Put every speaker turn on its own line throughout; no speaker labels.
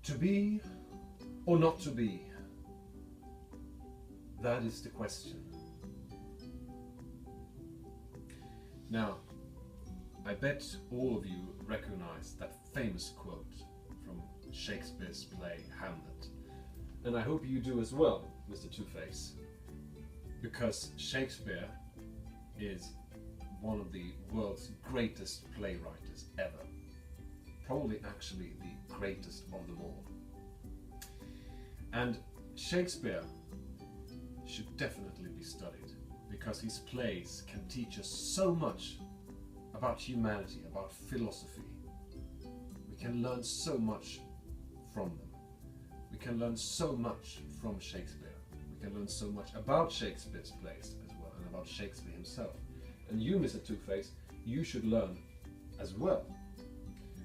To be or not to be? That is the question. Now, I bet all of you recognize that famous quote from Shakespeare's play Hamlet. And I hope you do as well, Mr. Two-Face. Because Shakespeare is one of the world's greatest playwriters ever. Probably actually the greatest of them all. And Shakespeare should definitely be studied, because his plays can teach us so much about humanity, about philosophy. We can learn so much from them. We can learn so much from Shakespeare. We can learn so much about Shakespeare's plays as well, and about Shakespeare himself. And you, Mr. Two-Face, you should learn as well.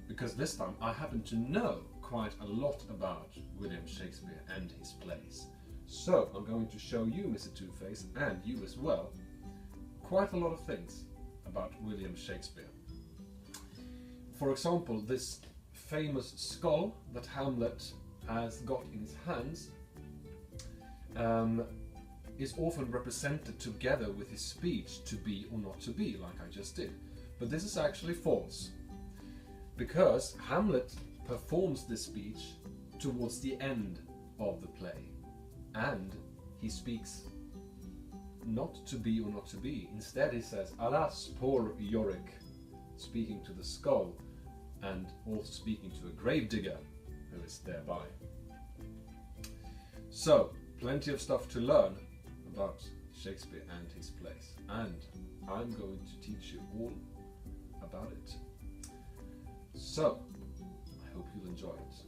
Because this time I happen to know quite a lot about William Shakespeare and his plays. So I'm going to show you, Mr. Two-Face, and you as well, quite a lot of things about William Shakespeare. For example, this famous skull that Hamlet has got in his hands is often represented together with his speech, to be or not to be, like I just did. But this is actually false, because Hamlet performs this speech towards the end of the play, and he speaks not to be or not to be. Instead he says, "Alas, poor Yorick," speaking to the skull, and also speaking to a gravedigger who is thereby. So, plenty of stuff to learn about Shakespeare and his plays, and I'm going to teach you all about it. So, I hope you'll enjoy it.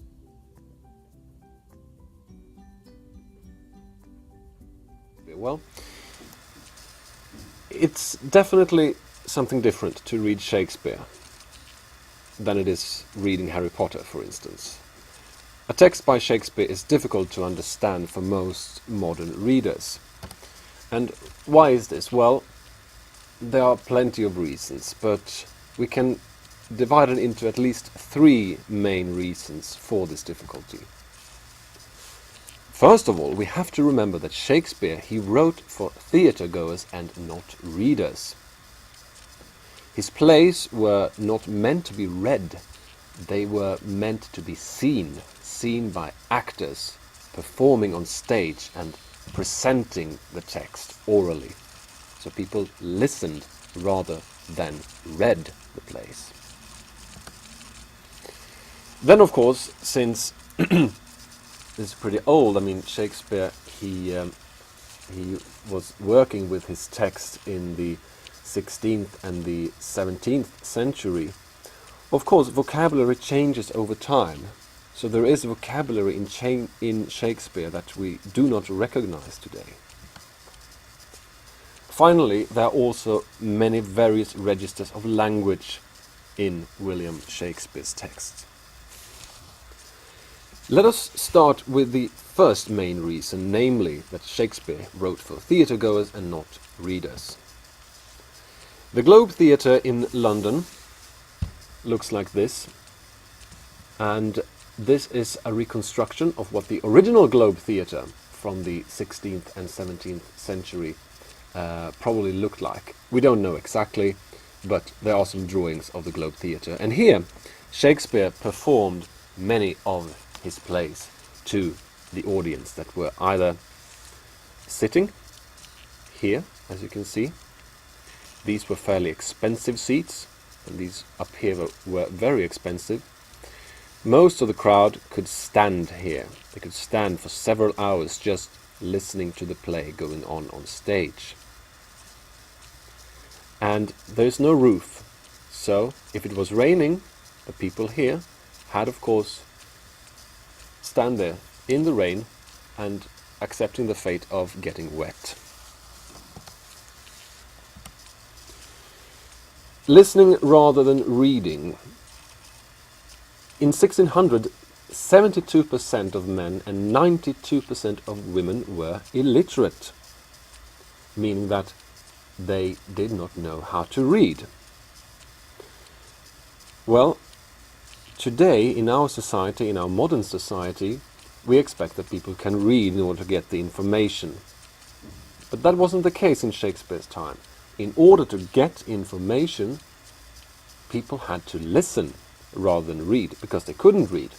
Well, it's definitely something different to read Shakespeare than it is reading Harry Potter, for instance. A text by Shakespeare is difficult to understand for most modern readers. And why is this? Well, there are plenty of reasons, but we can divide it into at least 3 main reasons for this difficulty. First of all, we have to remember that Shakespeare, he wrote for theatre goers and not readers. His plays were not meant to be read, they were meant to be seen by actors performing on stage and presenting the text orally. So people listened rather than read the plays. Then, of course, since this is pretty old, I mean, Shakespeare, he was working with his text in the 16th and the 17th century. Of course, vocabulary changes over time, so there is vocabulary in Shakespeare that we do not recognize today. Finally, there are also many various registers of language in William Shakespeare's text. Let us start with the first main reason, namely that Shakespeare wrote for theatre goers and not readers. The Globe Theatre in London looks like this, and this is a reconstruction of what the original Globe Theatre from the 16th and 17th century probably looked like. We don't know exactly, but there are some drawings of the Globe Theatre. And here, Shakespeare performed many of his plays to the audience that were either sitting here, as you can see. These were fairly expensive seats, and these up here were very expensive. Most of the crowd could stand here. They could stand for several hours just listening to the play going on stage. And there's no roof, so if it was raining, the people here had, of course, stand there in the rain and accepting the fate of getting wet. Listening rather than reading. In 1600, 72% of men and 92% of women were illiterate, meaning that they did not know how to read. Well, today, in our society, in our modern society, we expect that people can read in order to get the information. But that wasn't the case in Shakespeare's time. In order to get information, people had to listen rather than read, because they couldn't read.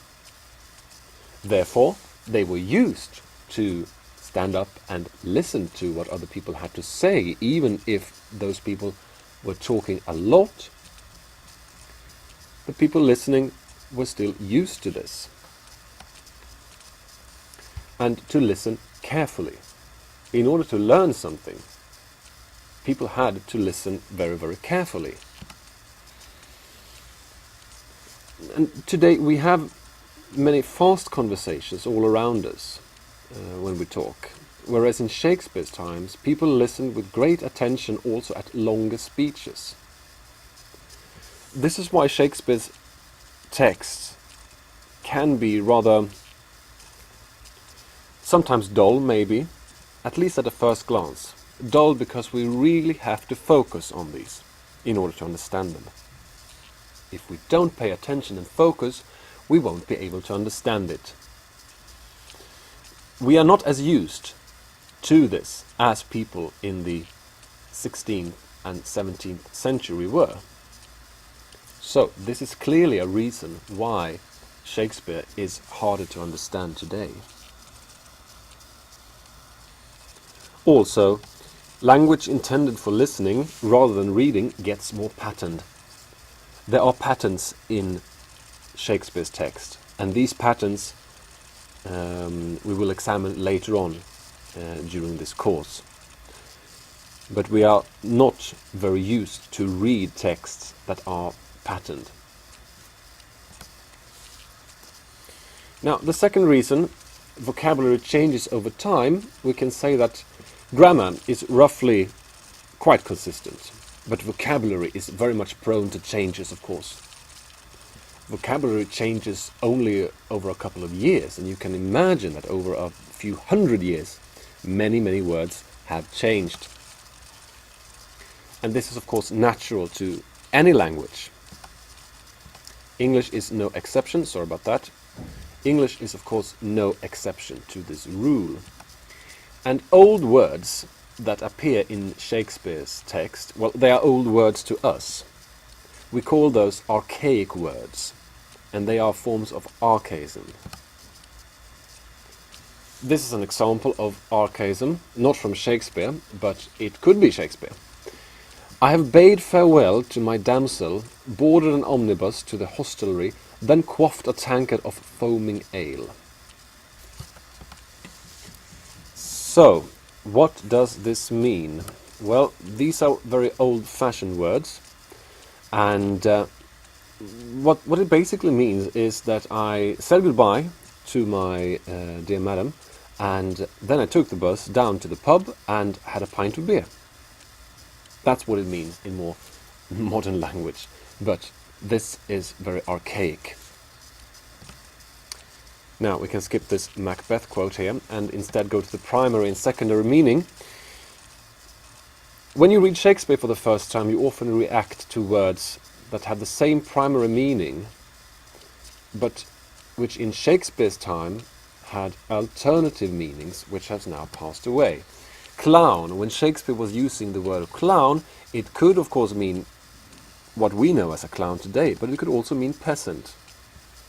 Therefore, they were used to stand up and listen to what other people had to say, even if those people were talking a lot. The people listening were still used to this. And to listen carefully. In order to learn something, people had to listen very, very carefully. And today we have many fast conversations all around us when we talk. Whereas in Shakespeare's times, people listened with great attention also at longer speeches. This is why Shakespeare's texts can be rather sometimes dull, maybe, at least at a first glance. Dull because we really have to focus on these in order to understand them. If we don't pay attention and focus, we won't be able to understand it. We are not as used to this as people in the 16th and 17th century were. So this is clearly a reason why Shakespeare is harder to understand today. Also, language intended for listening rather than reading gets more patterned. There are patterns in Shakespeare's text, and these patterns we will examine later on during this course. But we are not very used to read texts that are patterned. Now, the second reason vocabulary changes over time, we can say that grammar is roughly quite consistent, but vocabulary is very much prone to changes, of course. Vocabulary changes only over a couple of years, and you can imagine that over a few hundred years, many, many words have changed. And this is, of course, natural to any language. English is no exception, sorry about that. English is, of course, no exception to this rule. And old words that appear in Shakespeare's text, well, they are old words to us. We call those archaic words, and they are forms of archaism. This is an example of archaism, not from Shakespeare, but it could be Shakespeare. I have bade farewell to my damsel, boarded an omnibus to the hostelry, then quaffed a tankard of foaming ale. So, what does this mean? Well, these are very old-fashioned words, and what it basically means is that I said goodbye to my dear madam, and then I took the bus down to the pub and had a pint of beer. That's what it means in more modern language, but this is very archaic. Now we can skip this Macbeth quote here and instead go to the primary and secondary meaning. When you read Shakespeare for the first time, you often react to words that have the same primary meaning, but which in Shakespeare's time had alternative meanings which has now passed away. Clown, when Shakespeare was using the word clown, it could of course mean what we know as a clown today, but it could also mean peasant.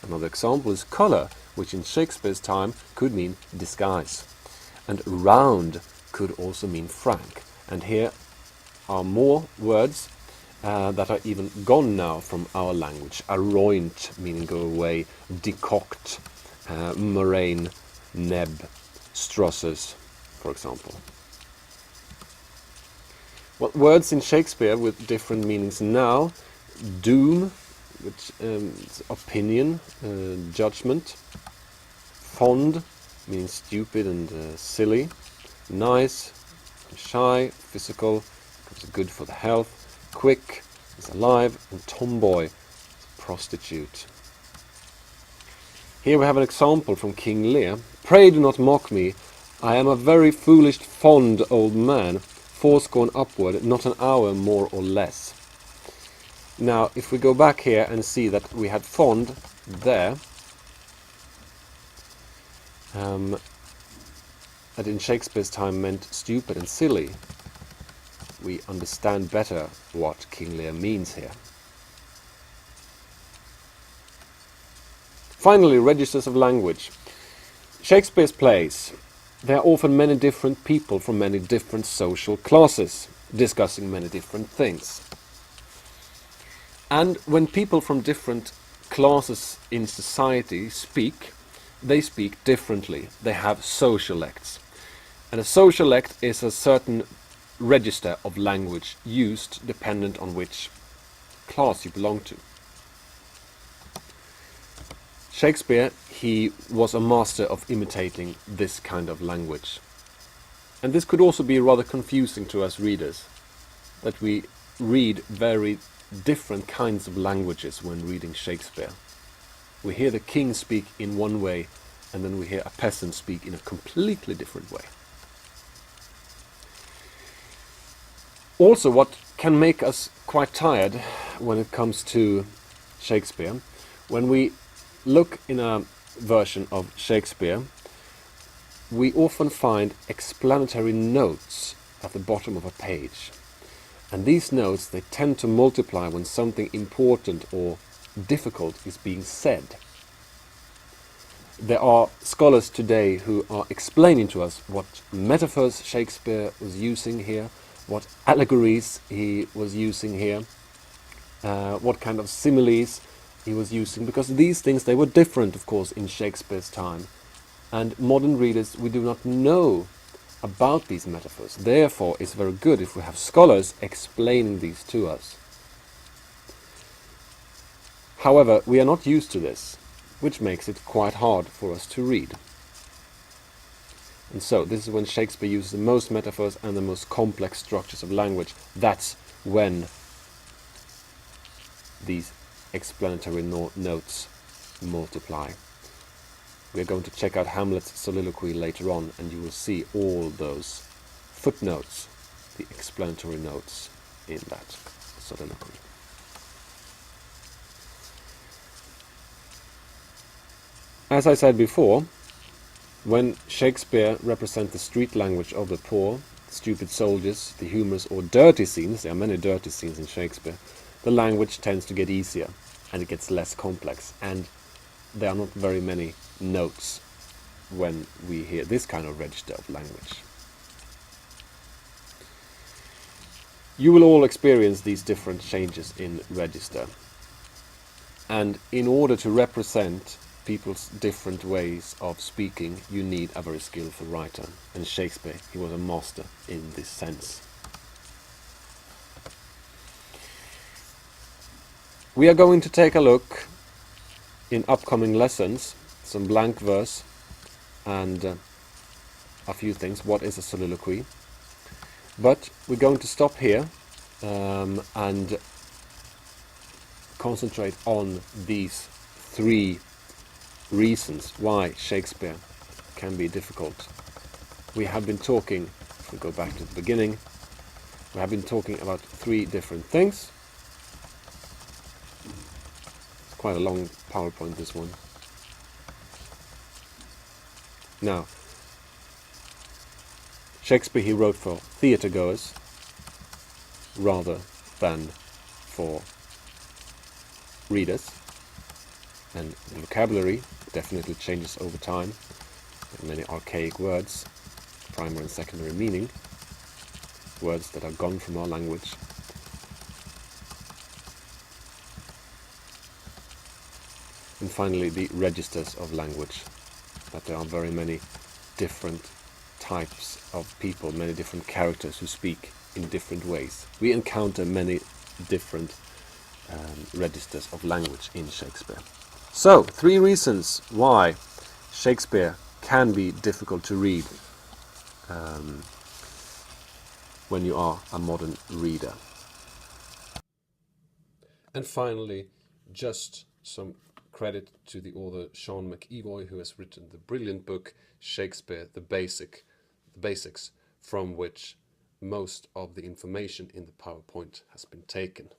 Another example is colour, which in Shakespeare's time could mean disguise. And round could also mean frank. And here are more words that are even gone now from our language. Aroint, meaning go away, decoct, moraine, neb, strosses, for example. Well, words in Shakespeare with different meanings now. Doom, which is opinion, judgment. Fond, meaning stupid and silly. Nice, shy, physical, good for the health. Quick is alive, and tomboy is prostitute. Here we have an example from King Lear. Pray do not mock me. I am a very foolish, fond old man, fourscore upward, not an hour more or less. Now, if we go back here and see that we had fond there that in Shakespeare's time meant stupid and silly, we understand better what King Lear means here. Finally, registers of language. Shakespeare's plays, there are often many different people from many different social classes discussing many different things. And when people from different classes in society speak, they speak differently. They have sociolects. And a sociolect is a certain register of language used dependent on which class you belong to. Shakespeare, he was a master of imitating this kind of language. And this could also be rather confusing to us readers, that we read very different kinds of languages when reading Shakespeare. We hear the king speak in one way, and then we hear a peasant speak in a completely different way. Also, what can make us quite tired when it comes to Shakespeare, when we look in a version of Shakespeare, we often find explanatory notes at the bottom of a page. And these notes, they tend to multiply when something important or difficult is being said. There are scholars today who are explaining to us what metaphors Shakespeare was using here, what allegories he was using here, what kind of similes he was using, because these things, they were different, of course, in Shakespeare's time. And modern readers, we do not know about these metaphors. Therefore, it's very good if we have scholars explaining these to us. However, we are not used to this, which makes it quite hard for us to read. And so, this is when Shakespeare uses the most metaphors and the most complex structures of language. That's when these explanatory notes multiply. We are going to check out Hamlet's soliloquy later on, and you will see all those footnotes, the explanatory notes in that soliloquy. As I said before, when Shakespeare represents the street language of the poor, stupid soldiers, the humorous or dirty scenes, there are many dirty scenes in Shakespeare, the language tends to get easier and it gets less complex, and there are not very many notes when we hear this kind of register of language. You will all experience these different changes in register, and in order to represent people's different ways of speaking, you need a very skillful writer, and Shakespeare, he was a master in this sense. We are going to take a look in upcoming lessons, some blank verse and a few things. What is a soliloquy? But we're going to stop here and concentrate on these three reasons why Shakespeare can be difficult. We have been talking, if we go back to the beginning, we have been talking about three different things. It's quite a long PowerPoint, this one. Now, Shakespeare, he wrote for theatre goers rather than for readers, and the vocabulary definitely changes over time. There are many archaic words, primary and secondary meaning, words that are gone from our language. And finally, the registers of language, that there are very many different types of people, many different characters who speak in different ways. We encounter many different registers of language in Shakespeare. So, three reasons why Shakespeare can be difficult to read when you are a modern reader. And finally, just some credit to the author Sean McEvoy, who has written the brilliant book Shakespeare, the Basics, from which most of the information in the PowerPoint has been taken.